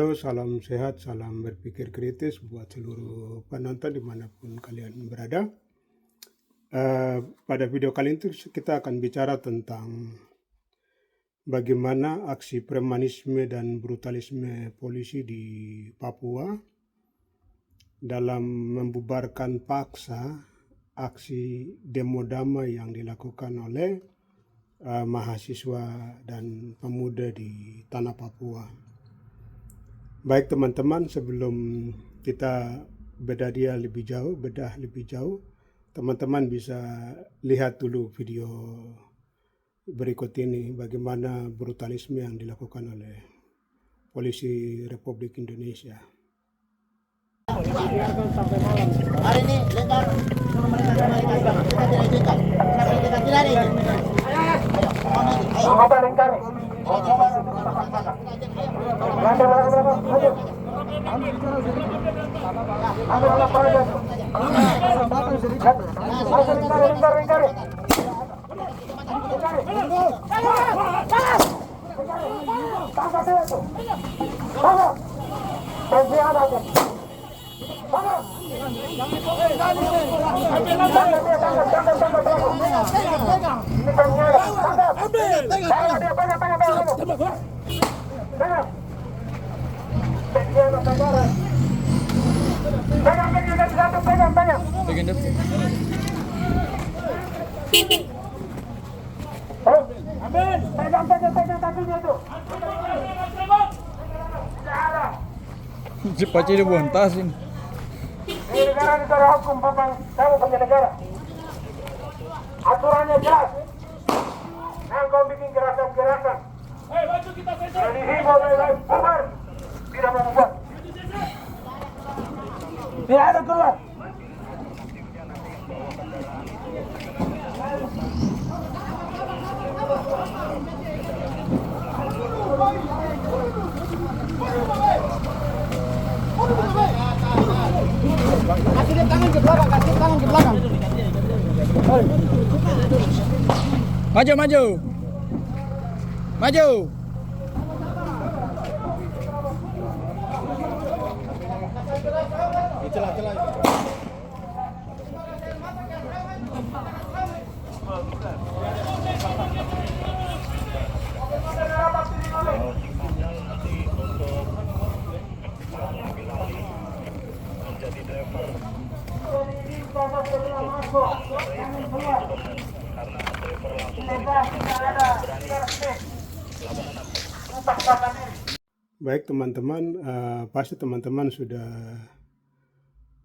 Halo, salam sehat, salam berpikir kritis buat seluruh penonton dimanapun kalian berada. Pada video kali ini kita akan bicara tentang bagaimana aksi premanisme dan brutalisme polisi di Papua dalam membubarkan paksa aksi demo damai yang dilakukan oleh mahasiswa dan pemuda di tanah Papua. Baik teman-teman, sebelum kita bedah lebih jauh, teman-teman bisa lihat dulu video berikut ini bagaimana brutalisme yang dilakukan oleh polisi Republik Indonesia. Hari ini lengkar kita tidak izinkan. Kita tidak izin. Ayo, lengkar. Cepat jadi bontasin. Ini negara hukum, Bapak. Kamu punya negara. Aturannya jelas. Nah, kau bikin gerakan-gerakan. Jadi himbau dari bubar. Tidak mau membuat. Tidak ada keluar. Kasih dia tangan ke belakang, kasih tangan ke belakang. Maju, maju. Maju. Celah. Baik teman-teman, pasti teman-teman sudah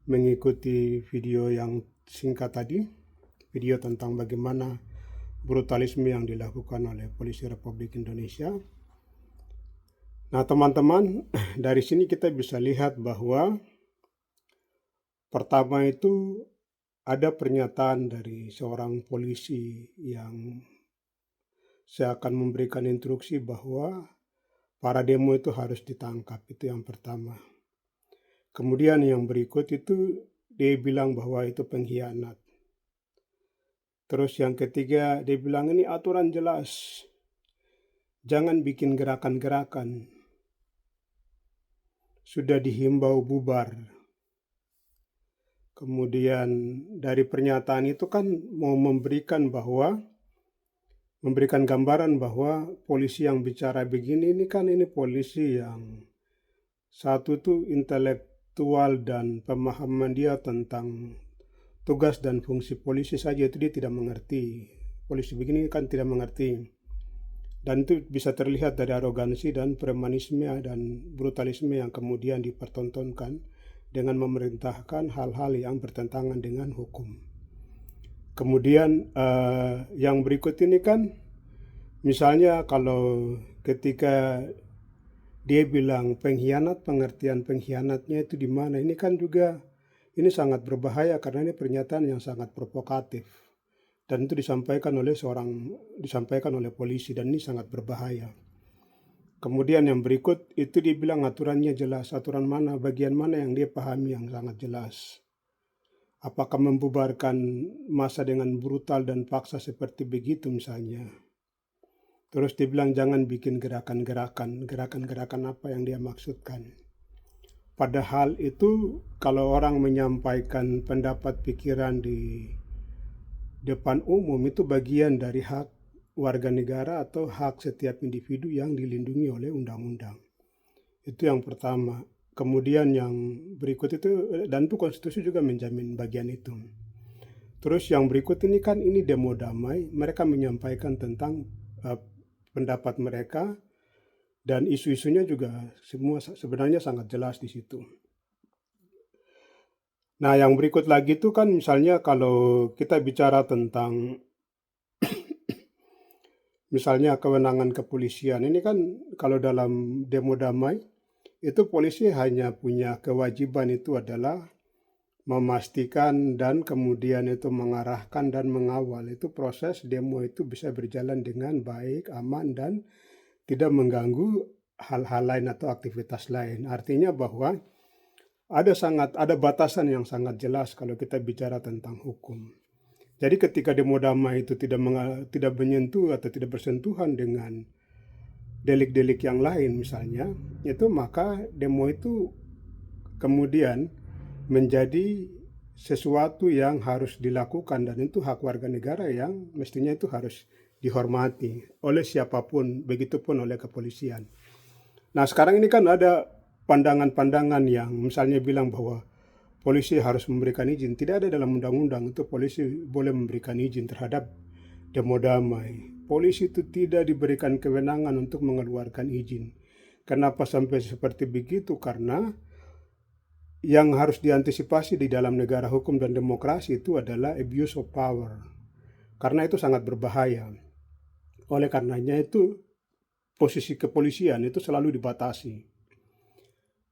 mengikuti video yang singkat tadi, video tentang bagaimana brutalisme yang dilakukan oleh polisi Republik Indonesia. Nah teman-teman, dari sini kita bisa lihat bahwa pertama itu ada pernyataan dari seorang polisi yang seakan memberikan instruksi bahwa para demo itu harus ditangkap, itu yang pertama. Kemudian yang berikut itu dia bilang bahwa itu pengkhianat. Terus yang ketiga dia bilang ini aturan jelas, jangan bikin gerakan-gerakan, sudah dihimbau bubar. Kemudian dari pernyataan itu kan mau memberikan gambaran bahwa polisi yang bicara begini ini kan ini polisi yang satu tuh intelektual dan pemahaman dia tentang tugas dan fungsi polisi saja itu dia tidak mengerti. Polisi begini kan tidak mengerti. Dan itu bisa terlihat dari arogansi dan premanisme dan brutalisme yang kemudian dipertontonkan dengan memerintahkan hal-hal yang bertentangan dengan hukum. Kemudian yang berikut ini kan, misalnya kalau ketika dia bilang pengkhianat, pengertian pengkhianatnya itu di mana? Ini kan juga ini sangat berbahaya karena ini pernyataan yang sangat provokatif dan itu disampaikan oleh polisi dan ini sangat berbahaya. Kemudian yang berikut itu dia bilang aturannya jelas, aturan mana, bagian mana yang dia pahami yang sangat jelas. Apakah membubarkan massa dengan brutal dan paksa seperti begitu misalnya. Terus dibilang jangan bikin gerakan-gerakan apa yang dia maksudkan. Padahal itu kalau orang menyampaikan pendapat pikiran di depan umum itu bagian dari hak warga negara atau hak setiap individu yang dilindungi oleh undang-undang. Itu yang pertama. Kemudian yang berikut itu, dan itu konstitusi juga menjamin bagian itu. Terus yang berikut ini kan ini demo damai, mereka menyampaikan tentang pendapat mereka dan isu-isunya juga semua sebenarnya sangat jelas di situ. Nah, yang berikut lagi itu kan misalnya kalau kita bicara tentang misalnya kewenangan kepolisian, ini kan kalau dalam demo damai itu polisi hanya punya kewajiban itu adalah memastikan dan kemudian itu mengarahkan dan mengawal itu proses demo itu bisa berjalan dengan baik, aman, dan tidak mengganggu hal-hal lain atau aktivitas lain. Artinya bahwa ada batasan yang sangat jelas kalau kita bicara tentang hukum. Jadi ketika demo damai itu tidak menyentuh atau tidak bersentuhan dengan delik-delik yang lain misalnya, itu maka demo itu kemudian menjadi sesuatu yang harus dilakukan dan itu hak warga negara yang mestinya itu harus dihormati oleh siapapun, begitupun oleh kepolisian. Nah, sekarang ini kan ada pandangan-pandangan yang misalnya bilang bahwa polisi harus memberikan izin. Tidak ada dalam undang-undang itu polisi boleh memberikan izin terhadap demo damai. Polisi itu tidak diberikan kewenangan untuk mengeluarkan izin. Kenapa sampai seperti begitu? Karena yang harus diantisipasi di dalam negara hukum dan demokrasi itu adalah abuse of power. Karena itu sangat berbahaya. Oleh karenanya itu posisi kepolisian itu selalu dibatasi.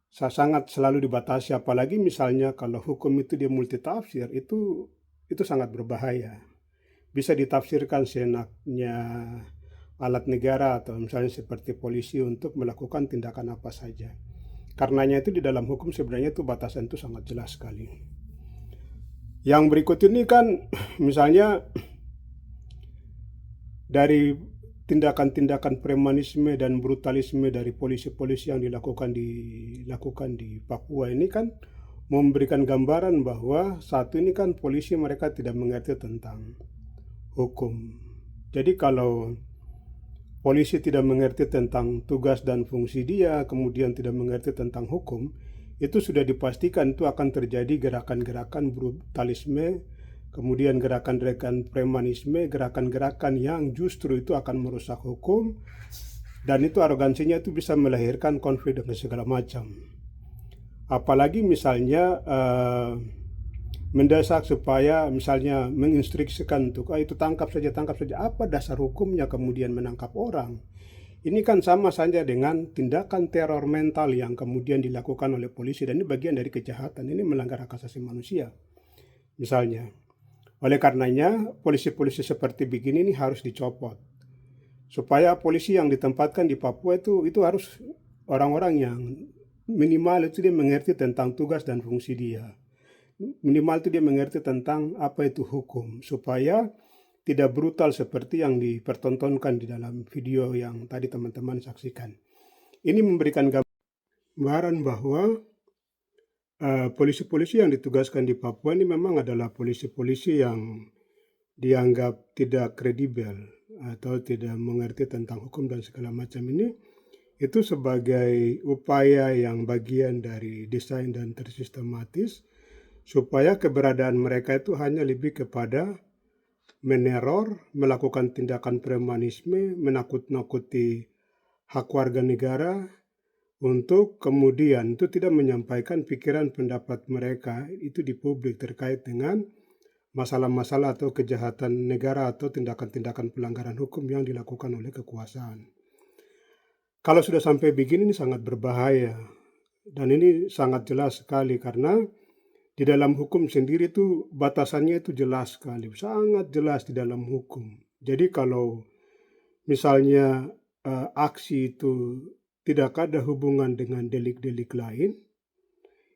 Sangat selalu dibatasi, apalagi misalnya kalau hukum itu dia multitafsir, itu sangat berbahaya. Bisa ditafsirkan seenaknya alat negara atau misalnya seperti polisi untuk melakukan tindakan apa saja. Karenanya itu di dalam hukum sebenarnya itu batasan itu sangat jelas sekali. Yang berikut ini kan misalnya dari tindakan-tindakan premanisme dan brutalisme dari polisi-polisi yang dilakukan di Papua ini kan memberikan gambaran bahwa satu ini kan polisi mereka tidak mengerti tentang hukum. Jadi kalau polisi tidak mengerti tentang tugas dan fungsi dia, kemudian tidak mengerti tentang hukum, itu sudah dipastikan itu akan terjadi gerakan-gerakan brutalisme, kemudian gerakan-gerakan premanisme, gerakan-gerakan yang justru itu akan merusak hukum, dan itu arogansinya itu bisa melahirkan konflik dan segala macam. Apalagi misalnya mendesak supaya misalnya menginstruksikan untuk itu tangkap saja. Apa dasar hukumnya kemudian menangkap orang? Ini kan sama saja dengan tindakan teror mental yang kemudian dilakukan oleh polisi, dan ini bagian dari kejahatan, ini melanggar hak asasi manusia misalnya. Oleh karenanya polisi-polisi seperti begini ini harus dicopot, supaya polisi yang ditempatkan di Papua itu harus orang-orang yang minimal itu dia mengerti tentang tugas dan fungsi dia. Minimal itu dia mengerti tentang apa itu hukum, supaya tidak brutal seperti yang dipertontonkan di dalam video yang tadi teman-teman saksikan. Ini memberikan gambaran bahwa polisi-polisi yang ditugaskan di Papua ini memang adalah polisi-polisi yang dianggap tidak kredibel atau tidak mengerti tentang hukum dan segala macam ini. Itu sebagai upaya yang bagian dari desain dan tersistematis supaya keberadaan mereka itu hanya lebih kepada meneror, melakukan tindakan premanisme, menakut-nakuti hak warga negara, untuk kemudian itu tidak menyampaikan pikiran pendapat mereka itu di publik terkait dengan masalah-masalah atau kejahatan negara atau tindakan-tindakan pelanggaran hukum yang dilakukan oleh kekuasaan. Kalau sudah sampai begini ini sangat berbahaya, dan ini sangat jelas sekali karena di dalam hukum sendiri itu batasannya itu jelas sekali, sangat jelas di dalam hukum. Jadi kalau misalnya aksi itu tidak ada hubungan dengan delik-delik lain,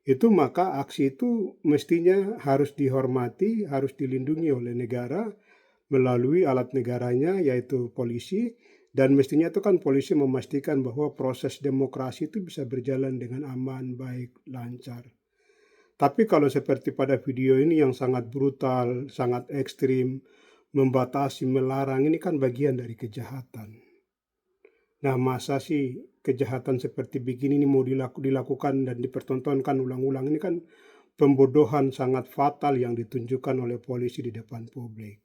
itu maka aksi itu mestinya harus dihormati, harus dilindungi oleh negara melalui alat negaranya yaitu polisi, Dan mestinya itu kan polisi memastikan bahwa proses demokrasi itu bisa berjalan dengan aman, baik, lancar. Tapi kalau seperti pada video ini yang sangat brutal, sangat ekstrim, membatasi, melarang, ini kan bagian dari kejahatan. Nah, masa sih kejahatan seperti begini ini mau dilakukan dan dipertontonkan ulang-ulang? Ini kan pembodohan sangat fatal yang ditunjukkan oleh polisi di depan publik.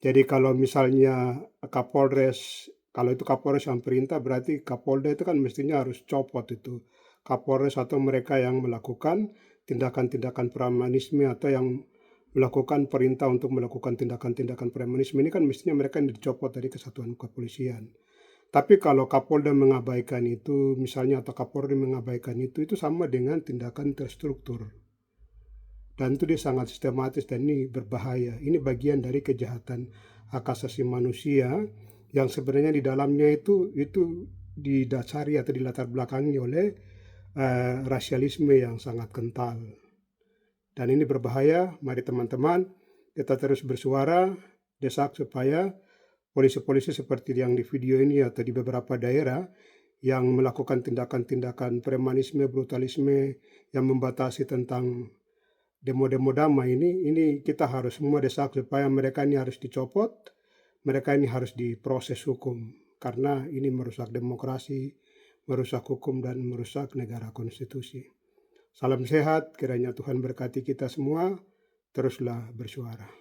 Jadi kalau misalnya Kapolres, kalau itu Kapolres yang perintah, berarti Kapolda itu kan mestinya harus copot itu Kapolres atau mereka yang melakukan tindakan-tindakan premanisme atau yang melakukan perintah untuk melakukan tindakan-tindakan premanisme ini kan mestinya mereka yang dicopot dari kesatuan kepolisian. Tapi kalau Kapolda mengabaikan itu, misalnya atau Kapolri mengabaikan itu sama dengan tindakan terstruktur. Dan itu dia sangat sistematis dan ini berbahaya. Ini bagian dari kejahatan hak asasi manusia yang sebenarnya di dalamnya itu didasari atau dilatar belakangi oleh rasialisme yang sangat kental. Dan ini berbahaya. Mari teman-teman kita terus bersuara, desak supaya polisi-polisi seperti yang di video ini atau di beberapa daerah yang melakukan tindakan-tindakan premanisme, brutalisme yang membatasi tentang demo-demo damai ini kita harus semua desak supaya mereka ini harus dicopot, mereka ini harus diproses hukum karena ini merusak demokrasi, merusak hukum dan merusak negara konstitusi. Salam sehat, kiranya Tuhan berkati kita semua, teruslah bersuara.